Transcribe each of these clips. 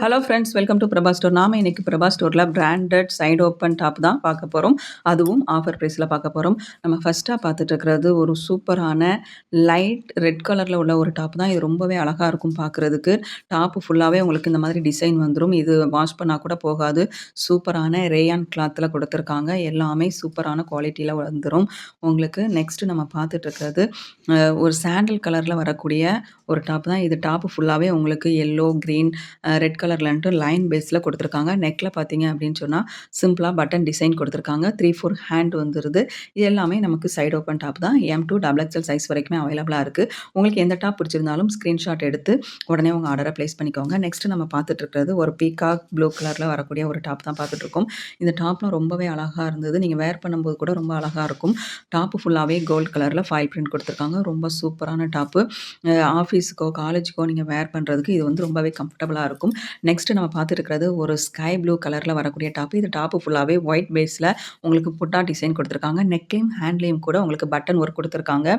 Hello friends, welcome to Prabha store. நாம இன்னைக்கு பிரபா ஸ்டோர்ல பிராண்டட் சைடு ஓப்பன் டாப் தான் பார்க்க போறோம். அதுவும் ஆஃபர் பிரைஸ்ல பார்க்க போறோம். நம்ம ஃபர்ஸ்ட்டா பார்த்துட்டு இருக்கிறது ஒரு சூப்பரான லைட் ரெட் கலர்ல உள்ள ஒரு டாப் தான். இது ரொம்பவே அழகா இருக்கும் பார்க்குறதுக்கு. டாப் ஃபுல்லாவே உங்களுக்கு இந்த மாதிரி டிசைன் வந்துரும். இது வாஷ் பண்ணா கூட போகாது. சூப்பரான ரேயான் கிளாத்ல குடுத்துருக்காங்க. எல்லாமே சூப்பரான குவாலிட்டில வந்துரும். உங்களுக்கு நெக்ஸ்ட் நம்ம பார்த்துட்டு இருக்கிறது ஒரு சாண்டல் கலர்ல வரக்கூடிய ஒரு டாப் தான். இது டாப் ஃபுல்லாவே உங்களுக்கு எல்லோ, கிரீன், ரெட் கலர்லன்ட்டு லைன் பேஸ்ல குடுத்துருக்காங்க. நெக்ல பார்த்தீங்க அப்படின்னு சொன்னா, சிம்பிளா பட்டன் டிசைன் குடுத்துருக்காங்க. 3, 4 ஹேண்ட் வந்துருது. இது எல்லாமே நமக்கு சைடு ஓப்பன் டாப் தான். M2 XXL சைஸ் வரைக்குமே அவைலபிளா இருக்கு. உங்களுக்கு எந்த டாப் பிடிச்சிருந்தாலும் ஸ்கிரீன்ஷாட் எடுத்து உடனே உங்க ஆர்டர பிளேஸ் பண்ணிக்கோங்க. நெக்ஸ்ட் நம்ம பார்த்துட்டு இருக்கிறது ஒரு பீகாக் ப்ளூ கலர்ல வரக்கூடிய ஒரு டாப் தான் பார்த்துட்டு இருக்கோம். இந்த டாப்லாம் ரொம்பவே அழகா இருந்தது. நீங்க வேர் பண்ணும்போது கூட ரொம்ப அழகா இருக்கும். டாப் ஃபுல்லாவே கோல்ட் கலர்ல ஃபாயில் பிரிண்ட் குடுத்துருக்காங்க. ரொம்ப சூப்பரான டாப்பு. ஆஃபீஸுக்கோ, காலேஜுக்கோ நீங்க வேர் பண்றதுக்கு இது வந்து ரொம்பவே கம்ஃபர்டபுளா இருக்கும். நெக்ஸ்ட் நம்ம பார்த்துட்டு இருக்கிறது ஒரு ஸ்கை ப்ளூ கலர்ல வரக்கூடிய டாப். இது டாப் ஃபுல்லாவே ஒயிட் பேஸ்ல உங்களுக்கு புட்டா டிசைன் குடுத்துருக்காங்க. நெக்லயும், ஹேண்ட்லயும் கூட உங்களுக்கு பட்டன் ஒர்க் குடுத்துருக்காங்க.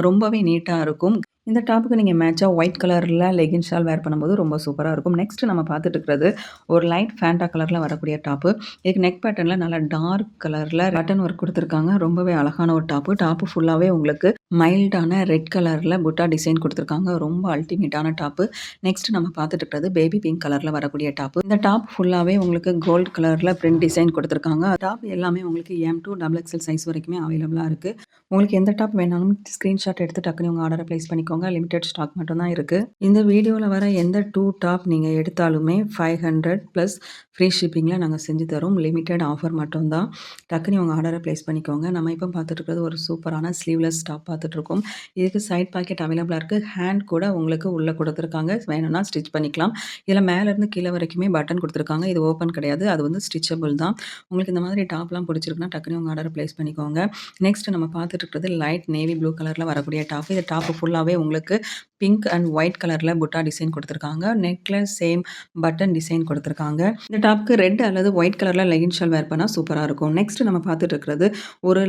ரொம்பவே நீட்டா இருக்கும். இந்த டாப்புக்கு நீங்க மேட்சா ஒயிட் கலர்ல லெகின் ஷால் வேர் பண்ணும்போது ரொம்ப சூப்பரா இருக்கும். நெக்ஸ்ட் நம்ம பார்த்துட்டு இருக்கிறது ஒரு லைட் ஃபேண்டா கலர்ல வரக்கூடிய டாப்பு. இதுக்கு நெக் பேட்டர்ன்ல நல்லா டார்க் கலர்ல பட்டன் ஒர்க் குடுத்துருக்காங்க. ரொம்பவே அழகான ஒரு டாப்பு. டாப்பு ஃபுல்லாவே உங்களுக்கு மைல்டான ரெட் கலர்ல புட்டா டிசைன் குடுத்துருக்காங்க. ரொம்ப அல்டிமேட்டான டாப்பு. நெக்ஸ்ட் நம்ம பார்த்துட்டு இருக்கிறது பேபி பிங்க் கலர்ல வரக்கூடிய டாப்பு. இந்த டாப் ஃபுல்லாவே உங்களுக்கு கோல்ட் கலர்ல பிரிண்ட் டிசைன் குடுத்துருக்காங்க. டாப் எல்லாமே உங்களுக்கு M2 XXL சைஸ் வரைக்குமே அவைலபிளா இருக்கு. உங்களுக்கு எந்த டாப் வேணாலும் ஸ்கிரீன்ஷாட் எடுத்து டக்குனு உங்க ஆர்டர பிளேஸ் பண்ணிக்கோங்க. லிமிடெட் ஸ்டாக் மட்டும் தான் இருக்கு. இந்த வீடியோல வர எந்த 2 டாப் நீங்க எடுத்தாலுமே 500 பிளஸ் ஃப்ரீ ஷிப்பிங்ல நாங்க செஞ்சு தரோம். லிமிடெட் ஆஃபர் மட்டும் தான். டக்குனு உங்க ஆர்டர பிளேஸ் பண்ணிக்கோங்க. நம்ம இப்போ பார்த்துட்டு இருக்கிறது ஒரு சூப்பரான ஸ்லீவ்லெஸ் டாப் பார்த்துட்டு இருக்கோம். இதுக்கு சைட் பாக்கெட் அவைலபிளா இருக்கு. ஹேண்ட் கூட உங்களுக்கு உள்ள குடுத்துருக்காங்க. வேணும்னா ஸ்டிச் பண்ணிக்கலாம். இதுல மேல இருந்து கீழ வரைக்குமே பட்டன் குடுத்துருக்காங்க. இது ஓப்பன் கிடையாது. அது வந்து ஸ்டிச்சபிள் தான். உங்களுக்கு இந்த மாதிரி டாப்லாம் பிடிச்சிருக்குன்னா டக்குனு உங்க ஆர்டர பிளேஸ் பண்ணிக்கோங்க. நெக்ஸ்ட் நம்ம பார்த்துட்டு இருக்கிறது லைட் நேவி ப்ளூ கலர்ல வரக்கூடிய டாப். இந்த டாப் ஃபுல்லாவே உங்களுக்கு பிங்க் அண்ட் ஒயிட் கலர்ல புட்டா டிசைன் குடுத்துருக்காங்க. நெக்ல சேம் பட்டன் டிசைன் குடுத்துருக்காங்க. இந்த டாப்க்கு ரெட் அல்லது ஒயிட் கலர்ல லெகின் ஷால் வேர் பண்ணா சூப்பரா இருக்கும். நெக்ஸ்ட் நம்ம பார்த்துட்டு இருக்கிறது ஒரு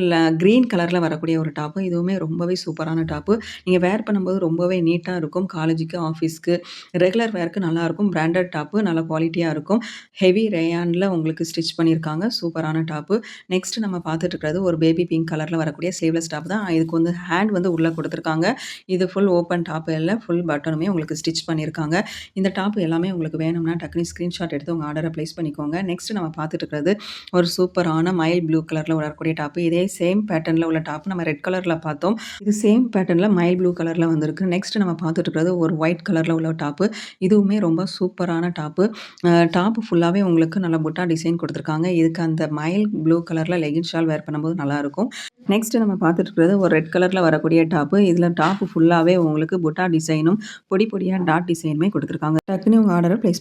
கிரீன் கலர்ல வரக்கூடிய ஒரு டாப். இதுவுமே ரொம்பவே சூப்பரான டாப். நீங்க வேர் பண்ணும்போது ரொம்பவே நீட்டா இருக்கும். காலேஜுக்கு, ஆஃபீஸ்க்கு, ரெகுலர் வேர்க்கு நல்லா இருக்கும். Branded top. நல்ல குவாலிட்டியா இருக்கும். ஹெவி ரேயான்ல உங்களுக்கு ஸ்டிச் பண்ணியிருக்காங்க. சூப்பரான டாப். நெக்ஸ்ட் நம்ம பார்த்துட்டு இருக்கிறது ஒரு பேபி பிங்க் கலர்ல வரக்கூடிய ஸ்லீவ்லெஸ் டாப் தான். இதுக்கு வந்து ஹேண்ட் வந்து உள்ள குடுத்துருக்காங்க. இது ஃபுல் ஓப்பன் டாப் இல்ல. ஃபுல் பட்டனுமே உங்களுக்கு ஸ்டிச் பண்ணியிருக்காங்க. இந்த டாப் எல்லாமே உங்களுக்கு வேணும்னா டக்குனு ஸ்கிரீன்ஷாட் எடுத்து உங்க ஆர்டர பிளேஸ் பண்ணிக்கோங்க. நெக்ஸ்ட் நம்ம பார்த்துட்டு இருக்கிறது ஒரு சூப்பரான மயில் ப்ளூ கலர்ல வரக்கூடிய டாப். இதே சேம் பேட்டர்ன்ல உள்ள டாப் நம்ம ரெட் கலர்ல பார்த்தோம். இது சேம் பேட்டர்ன்ல மயில் ப்ளூ கலர்ல வந்திருக்கு. நெக்ஸ்ட் நம்ம பார்த்துட்டு இருக்கிறது ஒரு ஒயிட் கலர்ல உள்ள டாப். இதுவுமே ரொம்ப சூப்பரான டாப். டாப் ஃபுல்லாவே உங்களுக்கு நல்ல புட்டா டிசைன் குடுத்துருக்காங்க. இதுக்கு அந்த மயில் ப்ளூ கலர்ல லெகின் ஷால் வேர் பண்ணும்போது நல்லா இருக்கும். நெக்ஸ்ட் நம்ம பார்த்துட்டு இருக்கிறது ஒரு ரெட் கலர்ல வரக்கூடிய டாப். இதுல டாப் ஃபுல்லாவே உங்களுக்கு புட்டா டிசைனும் பொடி பொடியா டாட் டிசைனுமே குடுத்துருக்காங்க. டக்குனு உங்க ஆர்டர பிளேஸ்